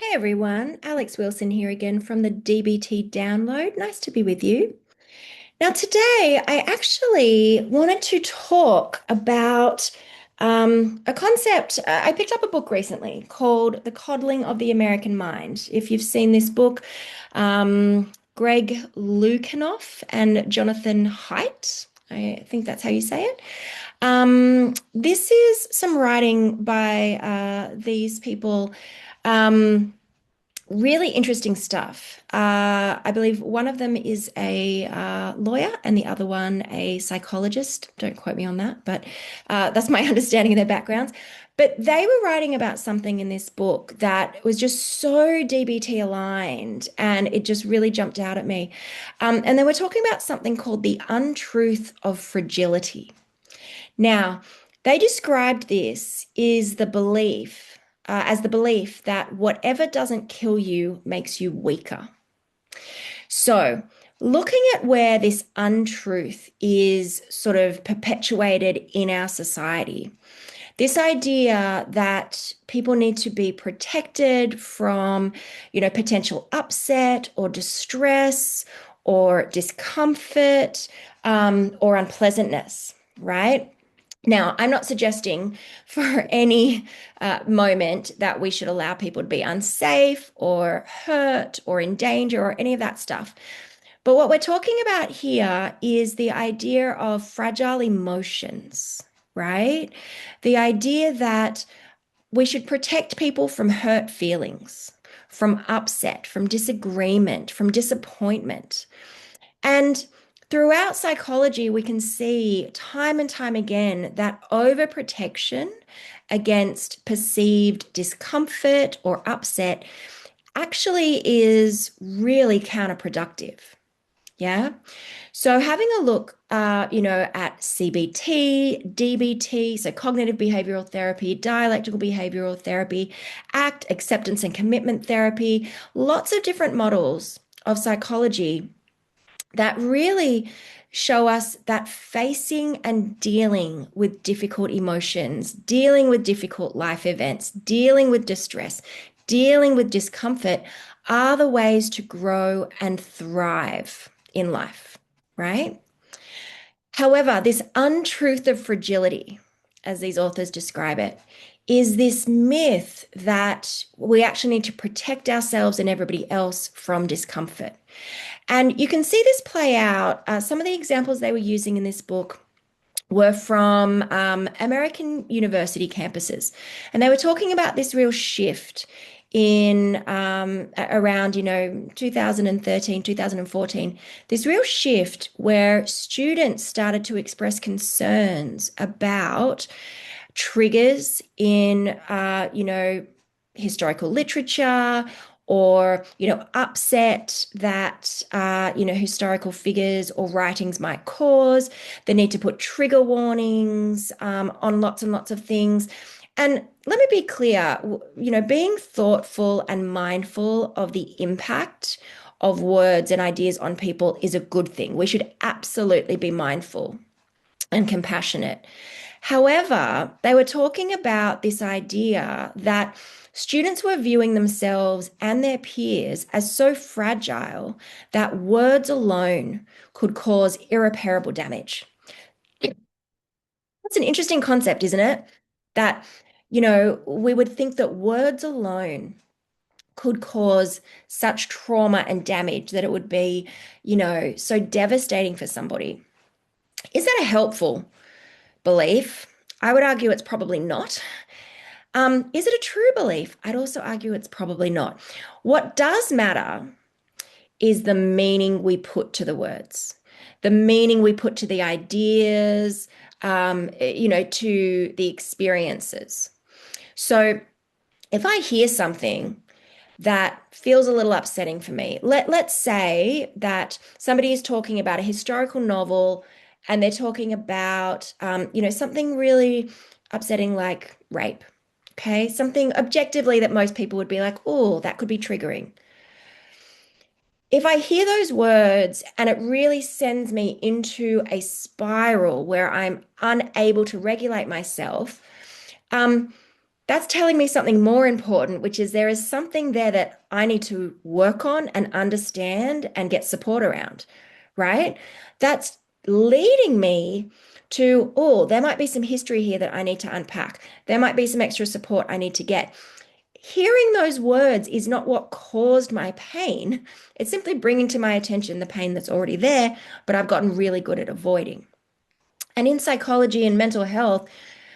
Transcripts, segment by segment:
Hey everyone, Alex Wilson here again from the DBT Download. Nice to be with you. Now, today I actually wanted to talk about a concept. I picked up a book recently called The Coddling of the American Mind. If you've seen this book, Greg Lukianoff and Jonathan Haidt, I think that's how you say it. This is some writing by these people. Um, Really interesting stuff. I believe one of them is a lawyer and the other one a psychologist. Don't quote me on that, but that's my understanding of their backgrounds. But they were writing about something in this book that was just so DBT aligned, and it just really jumped out at me. And they were talking about something called the untruth of fragility. Now, they described this is the belief, as the belief that whatever doesn't kill you makes you weaker. So, looking at where this untruth is sort of perpetuated in our society, this idea that people need to be protected from, potential upset or distress or discomfort, or unpleasantness, right? Now, I'm not suggesting for any moment that we should allow people to be unsafe or hurt or in danger or any of that stuff. But what we're talking about here is the idea of fragile emotions, right? The idea that we should protect people from hurt feelings, from upset, from disagreement, from disappointment. And throughout psychology, we can see time and time again that overprotection against perceived discomfort or upset actually is really counterproductive. Yeah. So having a look, at CBT, DBT, so cognitive behavioral therapy, dialectical behavioral therapy, ACT, acceptance and commitment therapy, lots of different models of psychology that really show us that facing and dealing with difficult emotions, dealing with difficult life events, dealing with distress, dealing with discomfort are the ways to grow and thrive in life, right? However, this untruth of fragility, as these authors describe it, is this myth that we actually need to protect ourselves and everybody else from discomfort. And you can see this play out. Some of the examples they were using in this book were from American university campuses. And they were talking about this real shift in around, 2013, 2014, this real shift where students started to express concerns about triggers in, historical literature or upset that historical figures or writings might cause. The need to put trigger warnings on lots and lots of things. And let me be clear, being thoughtful and mindful of the impact of words and ideas on people is a good thing. We should absolutely be mindful and compassionate. However, they were talking about this idea that students were viewing themselves and their peers as so fragile that words alone could cause irreparable damage. That's an interesting concept, isn't it? That, we would think that words alone could cause such trauma and damage that it would be, so devastating for somebody. Is that a helpful belief? I would argue it's probably not. Is it a true belief? I'd also argue it's probably not. What does matter is the meaning we put to the words, the meaning we put to the ideas, to the experiences. So if I hear something that feels a little upsetting for me, let's say that somebody is talking about a historical novel and they're talking about, something really upsetting like rape. Okay, something objectively that most people would be like, oh, that could be triggering. If I hear those words and it really sends me into a spiral where I'm unable to regulate myself, um, that's telling me something more important, which is there is something there that I need to work on and understand and get support around, right? That's leading me to, oh, there might be some history here that I need to unpack. There might be some extra support I need to get. Hearing those words is not what caused my pain. It's simply bringing to my attention the pain that's already there, but I've gotten really good at avoiding. And in psychology and mental health,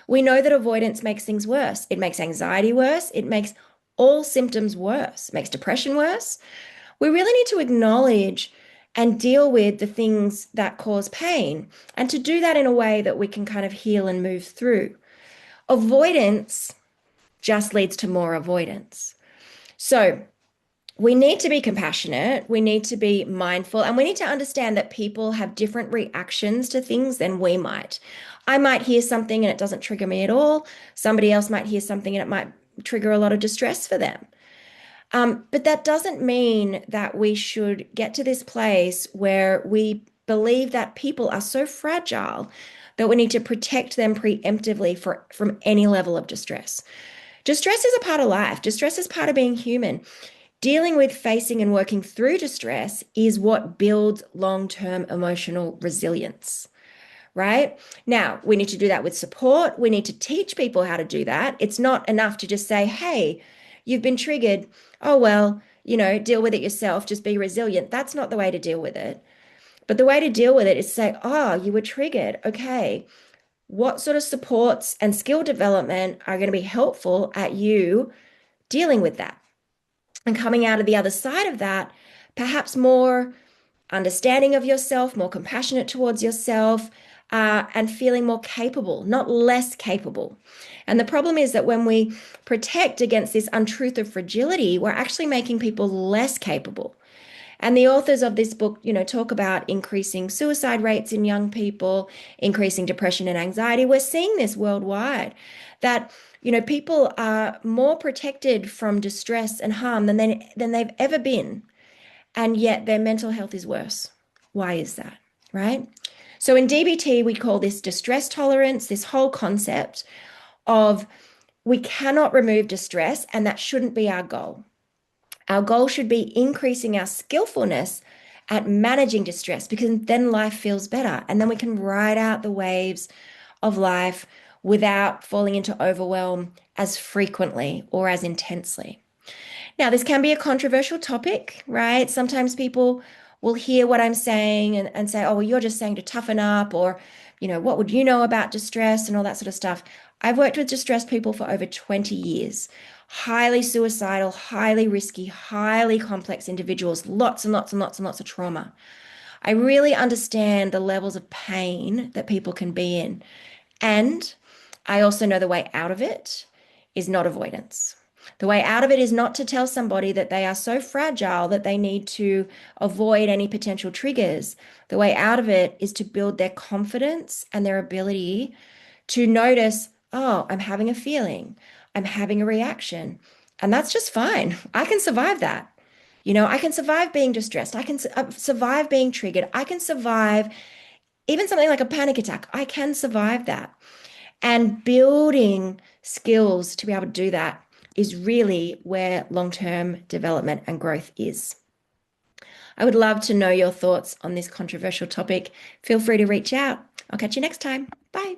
we know that avoidance makes things worse. It makes anxiety worse. It makes all symptoms worse. It makes depression worse. We really need to acknowledge and deal with the things that cause pain and to do that in a way that we can kind of heal and move through. Avoidance just leads to more avoidance. So we need to be compassionate, we need to be mindful, and we need to understand that people have different reactions to things than we might. I might hear something and it doesn't trigger me at all. Somebody else might hear something and it might trigger a lot of distress for them. But that doesn't mean that we should get to this place where we believe that people are so fragile that we need to protect them preemptively from any level of distress. Distress is a part of life. Distress is part of being human. Dealing with, facing, and working through distress is what builds long-term emotional resilience, right? Now, we need to do that with support. We need to teach people how to do that. It's not enough to just say, hey, you've been triggered. Oh, well, deal with it yourself. Just be resilient. That's not the way to deal with it. But the way to deal with it is say, oh, you were triggered. Okay. What sort of supports and skill development are going to be helpful at you dealing with that? And coming out of the other side of that, perhaps more understanding of yourself, more compassionate towards yourself, and feeling more capable, not less capable. And the problem is that when we protect against this untruth of fragility, we're actually making people less capable. And the authors of this book, talk about increasing suicide rates in young people, increasing depression and anxiety. We're seeing this worldwide, that, people are more protected from distress and harm than they've ever been. And yet their mental health is worse. Why is that? Right? So in DBT, we call this distress tolerance, this whole concept of we cannot remove distress, and that shouldn't be our goal. Our goal should be increasing our skillfulness at managing distress, because then life feels better. And then we can ride out the waves of life without falling into overwhelm as frequently or as intensely. Now, this can be a controversial topic, right? Sometimes people will hear what I'm saying and say, oh, well, you're just saying to toughen up, or, what would you know about distress and all that sort of stuff. I've worked with distressed people for over 20 years. Highly suicidal, highly risky, highly complex individuals, lots and lots and lots and lots of trauma. I really understand the levels of pain that people can be in. And I also know the way out of it is not avoidance. The way out of it is not to tell somebody that they are so fragile that they need to avoid any potential triggers. The way out of it is to build their confidence and their ability to notice, oh, I'm having a feeling, I'm having a reaction, and that's just fine. I can survive that. I can survive being distressed. I can survive being triggered. I can survive even something like a panic attack. I can survive that. And building skills to be able to do that is really where long-term development and growth is. I would love to know your thoughts on this controversial topic. Feel free to reach out. I'll catch you next time. Bye.